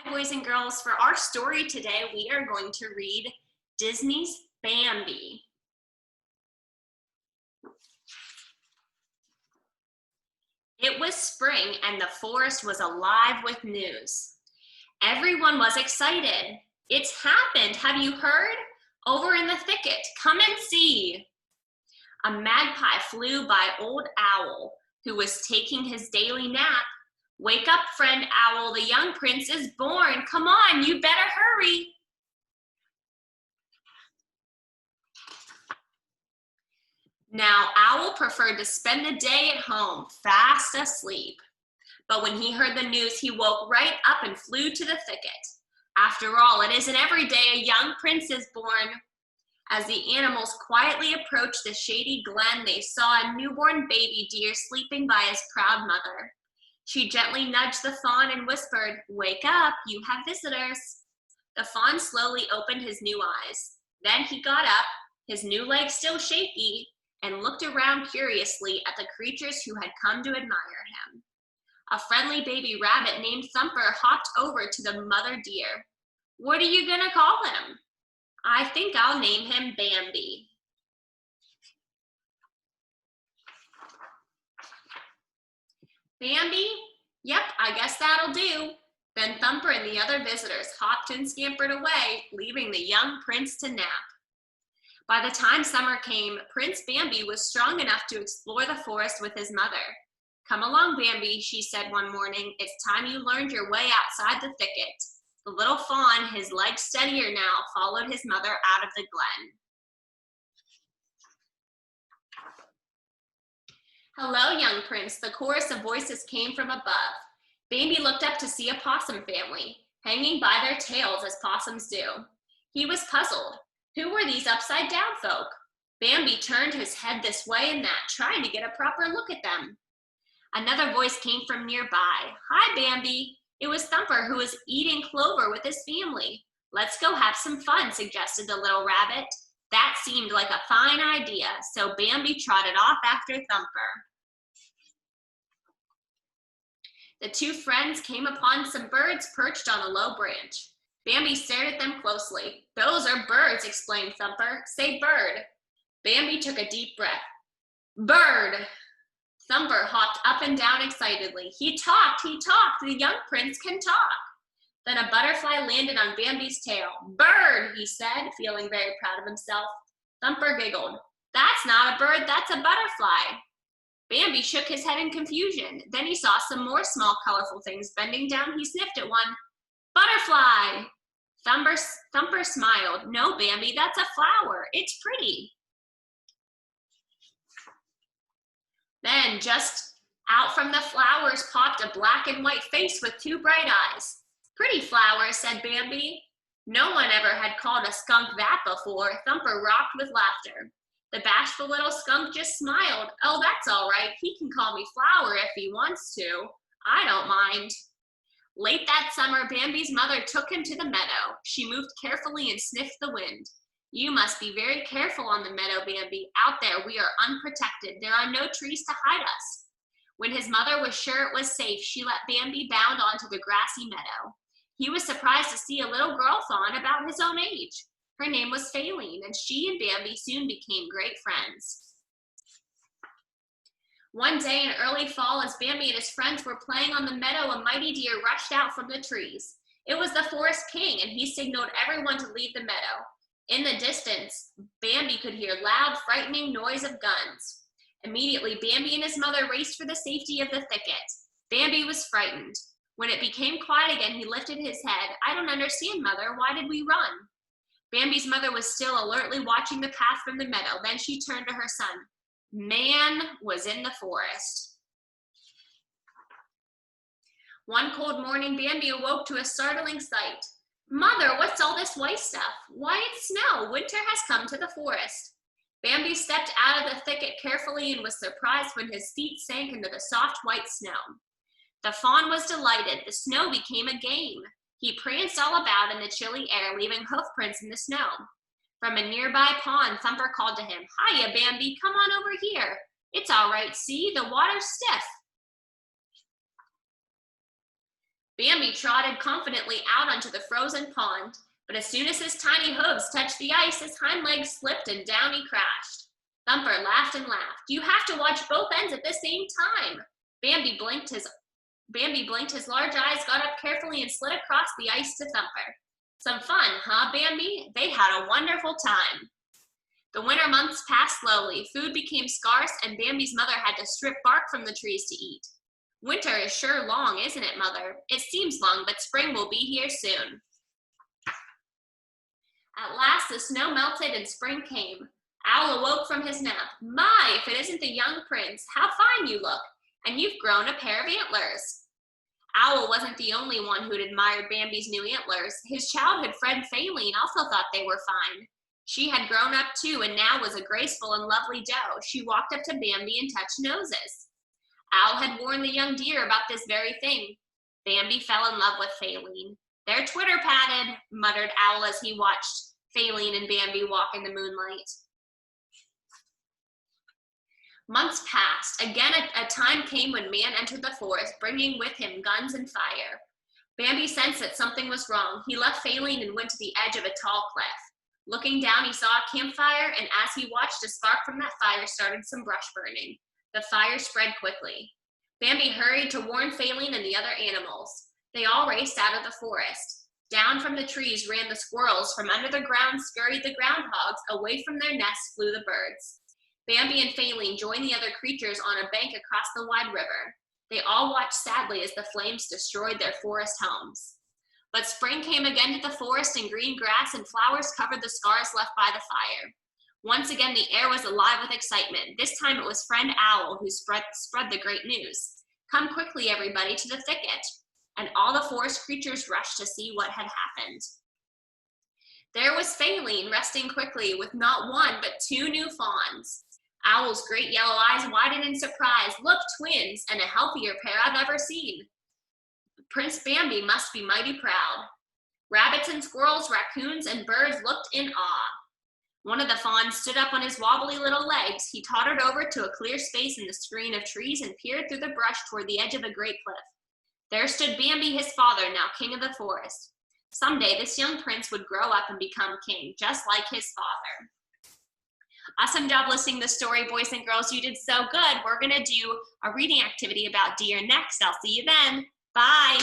boys and girls. For our story today, we are going to read Disney's Bambi. It was spring and the forest was alive with news. Everyone was excited. It's happened, have you heard? Over in the thicket, come and see. A magpie flew by Old Owl, who was taking his daily nap. Wake up, friend owl, the young prince is born. Come on, you better hurry. Now, Owl preferred to spend the day at home, fast asleep. But when he heard the news, he woke right up and flew to the thicket. After all, it isn't every day a young prince is born. As the animals quietly approached the shady glen, they saw a newborn baby deer sleeping by his proud mother. She gently nudged the fawn and whispered, "Wake up, you have visitors." The fawn slowly opened his new eyes. Then he got up, his new legs still shaky, and looked around curiously at the creatures who had come to admire him. A friendly baby rabbit named Thumper hopped over to the mother deer. "What are you gonna call him?" "I think I'll name him Bambi." "Bambi? Yep, I guess that'll do." Then Thumper and the other visitors hopped and scampered away, leaving the young prince to nap. By the time summer came, Prince Bambi was strong enough to explore the forest with his mother. "Come along, Bambi," she said one morning. "It's time you learned your way outside the thicket." The little fawn, his legs steadier now, followed his mother out of the glen. "Hello, young prince," the chorus of voices came from above. Bambi looked up to see a possum family, hanging by their tails as possums do. He was puzzled. Who were these upside-down folk? Bambi turned his head this way and that, trying to get a proper look at them. Another voice came from nearby. "Hi, Bambi." It was Thumper, who was eating clover with his family. "Let's go have some fun," suggested the little rabbit. That seemed like a fine idea, so Bambi trotted off after Thumper. The two friends came upon some birds perched on a low branch. Bambi stared at them closely. "Those are birds," explained Thumper. "Say bird." Bambi took a deep breath. "Bird." Thumper hopped up and down excitedly. He talked, the young prince can talk." Then a butterfly landed on Bambi's tail. "Bird," he said, feeling very proud of himself. Thumper giggled. "That's not a bird, that's a butterfly." Bambi shook his head in confusion. Then he saw some more small, colorful things. Bending down, he sniffed at one. "Butterfly!" Thumper smiled. "No, Bambi, that's a flower. It's pretty." Then, just out from the flowers popped a black and white face with two bright eyes. "Pretty flowers," said Bambi. No one ever had called a skunk that before. Thumper rocked with laughter. The bashful little skunk just smiled. "Oh, that's all right. He can call me Flower if he wants to. I don't mind." Late that summer, Bambi's mother took him to the meadow. She moved carefully and sniffed the wind. "You must be very careful on the meadow, Bambi. Out there we are unprotected. There are no trees to hide us." When his mother was sure it was safe, she let Bambi bound onto the grassy meadow. He was surprised to see a little girl fawn about his own age. Her name was Faline, and she and Bambi soon became great friends. One day in early fall, as Bambi and his friends were playing on the meadow, a mighty deer rushed out from the trees. It was the forest king, and he signaled everyone to leave the meadow. In the distance, Bambi could hear loud, frightening noise of guns. Immediately, Bambi and his mother raced for the safety of the thicket. Bambi was frightened. When it became quiet again, he lifted his head. "I don't understand, Mother. Why did we run?" Bambi's mother was still alertly watching the path from the meadow. Then she turned to her son. Man was in the forest. One cold morning, Bambi awoke to a startling sight. "Mother, what's all this white stuff?" "Why, it's snow. Winter has come to the forest." Bambi stepped out of the thicket carefully and was surprised when his feet sank into the soft white snow. The fawn was delighted. The snow became a game. He pranced all about in the chilly air, leaving hoof prints in the snow. From a nearby pond, Thumper called to him. "Hiya, Bambi, come on over here. It's all right, see, the water's stiff." Bambi trotted confidently out onto the frozen pond, but as soon as his tiny hooves touched the ice, his hind legs slipped and down he crashed. Thumper laughed and laughed. You have to watch both ends at the same time. Bambi blinked his large eyes, got up carefully, and slid across the ice to Thumper. Some fun, huh, Bambi? They had a wonderful time. The winter months passed slowly. Food became scarce, and Bambi's mother had to strip bark from the trees to eat. Winter is sure long, isn't it, Mother? It seems long, but spring will be here soon. At last, the snow melted and spring came. Owl awoke from his nap. My, if it isn't the young prince, how fine you look, and you've grown a pair of antlers. Owl wasn't the only one who'd admired Bambi's new antlers. His childhood friend Faline also thought they were fine. She had grown up too, and now was a graceful and lovely doe. She walked up to Bambi and touched noses. Owl had warned the young deer about this very thing. Bambi fell in love with Faline. They're twitter-patted, muttered Owl as he watched Faline and Bambi walk in the moonlight. Months passed. Again, a time came when man entered the forest, bringing with him guns and fire. Bambi sensed that something was wrong. He left Faline and went to the edge of a tall cliff. Looking down, he saw a campfire, and as he watched, a spark from that fire started some brush burning. The fire spread quickly. Bambi hurried to warn Faline and the other animals. They all raced out of the forest. Down from the trees ran the squirrels. From under the ground scurried the groundhogs. Away from their nests flew the birds. Bambi and Faline joined the other creatures on a bank across the wide river. They all watched sadly as the flames destroyed their forest homes. But spring came again to the forest, and green grass and flowers covered the scars left by the fire. Once again, the air was alive with excitement. This time it was friend Owl who spread the great news. Come quickly, everybody, to the thicket. And all the forest creatures rushed to see what had happened. There was Faline resting quickly with not one but two new fawns. Owl's great yellow eyes widened in surprise. Look, twins, and a healthier pair I've ever seen. Prince Bambi must be mighty proud. Rabbits and squirrels, raccoons, and birds looked in awe. One of the fawns stood up on his wobbly little legs. He tottered over to a clear space in the screen of trees and peered through the brush toward the edge of a great cliff. There stood Bambi, his father, now king of the forest. Someday, this young prince would grow up and become king, just like his father. Awesome job listening to the story, boys and girls. You did so good. We're going to do a reading activity about deer next. I'll see you then. Bye.